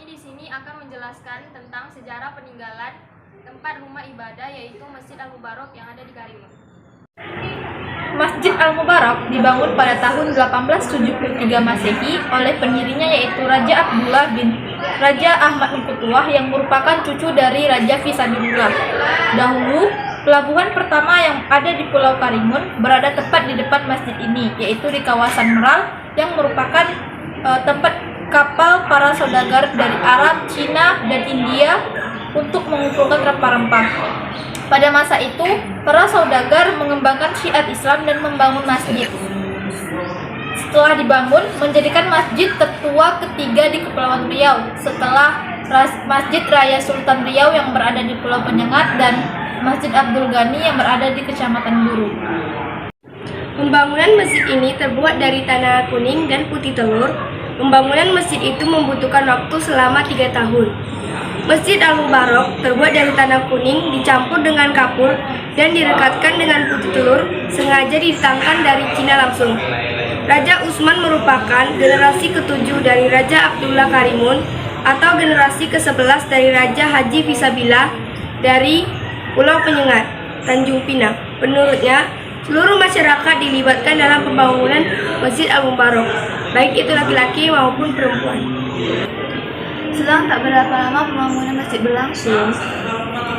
di sini akan menjelaskan tentang sejarah peninggalan tempat rumah ibadah yaitu Masjid Al-Mubarak yang ada di Karimun. Masjid Al-Mubarak dibangun pada tahun 1873 Masehi oleh pendirinya yaitu Raja Abdullah bin Raja Ahmad Mengkutuah yang merupakan cucu dari Raja Fisabilillah. Dahulu, pelabuhan pertama yang ada di Pulau Karimun berada tepat di depan masjid ini, yaitu di kawasan Meral yang merupakan tempat kapal para saudagar dari Arab, Cina, dan India untuk mengumpulkan rempah-rempah. Pada masa itu, para saudagar mengembangkan syiar Islam dan membangun masjid. Setelah dibangun, menjadikan masjid tertua ketiga di Kepulauan Riau setelah Masjid Raya Sultan Riau yang berada di Pulau Penyengat dan Masjid Abdul Ghani yang berada di Kecamatan Buru. Pembangunan masjid ini terbuat dari tanah kuning dan putih telur. Pembangunan masjid itu membutuhkan waktu selama 3 tahun. Masjid Al-Mubarak terbuat dari tanah kuning dicampur dengan kapur dan direkatkan dengan putih telur, sengaja didatangkan dari Cina langsung. Raja Usman merupakan generasi ke-7 dari Raja Abdullah Karimun atau generasi ke-11 dari Raja Haji Fisabilillah dari Pulau Penyengat, Tanjung Pinang. Menurutnya, seluruh masyarakat dilibatkan dalam pembangunan Masjid Al-Mubarak, baik itu laki-laki maupun perempuan. Setelah tak berapa lama pembangunan masjid berlangsung,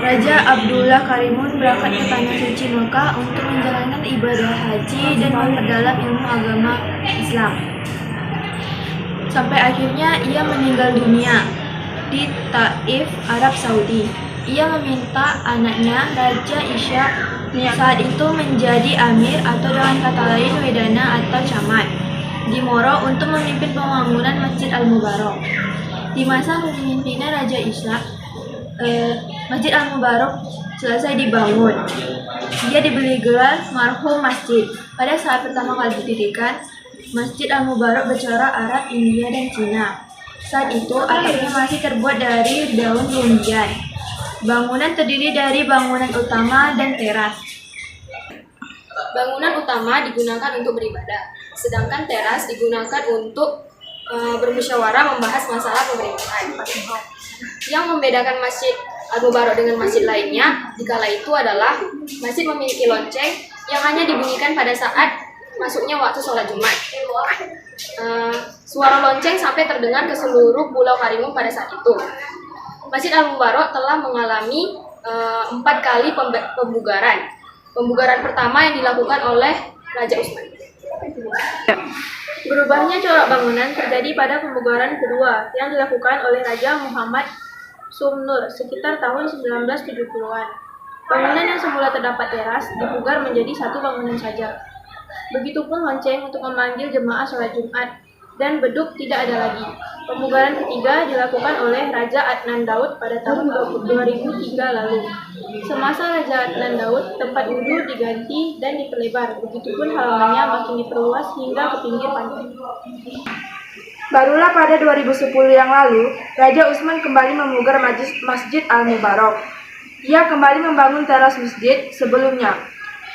Raja Abdullah Karimun berangkat ke Tanah Suci Mekah untuk menjalankan ibadah haji dan memperdalam ilmu agama Islam. Sampai akhirnya ia meninggal dunia di Taif, Arab Saudi. Ia meminta anaknya Raja Isya saat itu menjadi amir atau dengan kata lain wedana atau camat di Moro untuk memimpin pembangunan Masjid Al-Mubarak. Di masa kepemimpinan Raja Ishaq, Masjid Al-Mubarak selesai dibangun. Dia diberi gelar marhum masjid. Pada saat pertama kali didirikan, Masjid Al-Mubarak bercorak Arab, India, dan Cina. Saat itu atapnya masih terbuat dari daun lumbian. Bangunan terdiri dari bangunan utama dan teras. Bangunan utama digunakan untuk beribadah, sedangkan teras digunakan untuk bermusyawarah membahas masalah pemerintahan. Yang membedakan Masjid Al-Mubarak dengan masjid lainnya di kala itu adalah masjid memiliki lonceng yang hanya dibunyikan pada saat masuknya waktu sholat Jumat. Suara lonceng sampai terdengar ke seluruh Pulau Karimun pada saat itu. Masjid Al-Mubarak telah mengalami 4 kali pembugaran. Pembugaran pertama yang dilakukan oleh Raja Usman. Berubahnya corak bangunan terjadi pada pembugaran kedua yang dilakukan oleh Raja Muhammad Sumnur sekitar tahun 1970-an. Bangunan yang semula terdapat teras dipugar menjadi satu bangunan saja. Begitupun lonceng untuk memanggil jemaah sholat Jumat dan beduk tidak ada lagi. Pembugaran ketiga dilakukan oleh Raja Adnan Daud pada tahun 2003 lalu. Semasa Raja Adnan Daud, tempat wudhu diganti dan diperlebar, begitupun halamannya makin diperluas hingga ke pinggir pantai. Barulah pada 2010 yang lalu, Raja Usman kembali memugar Masjid Al-Mubarak. Ia kembali membangun teras masjid sebelumnya.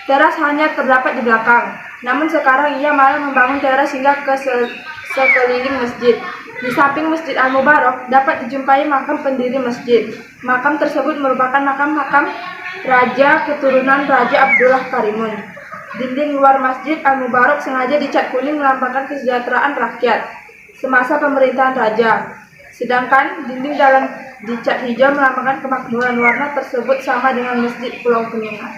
Teras hanya terdapat di belakang, namun sekarang ia malah membangun teras hingga ke sekeliling masjid. Di samping Masjid Al-Mubarak dapat dijumpai makam pendiri masjid. Makam tersebut merupakan makam Raja keturunan Raja Abdullah Karimun. Dinding luar Masjid Al-Mubarak sengaja dicat kuning melambangkan kesejahteraan rakyat semasa pemerintahan raja. Sedangkan dinding dalam dicat hijau melambangkan kemakmuran. Warna tersebut sama dengan Masjid Pulau Penyengat.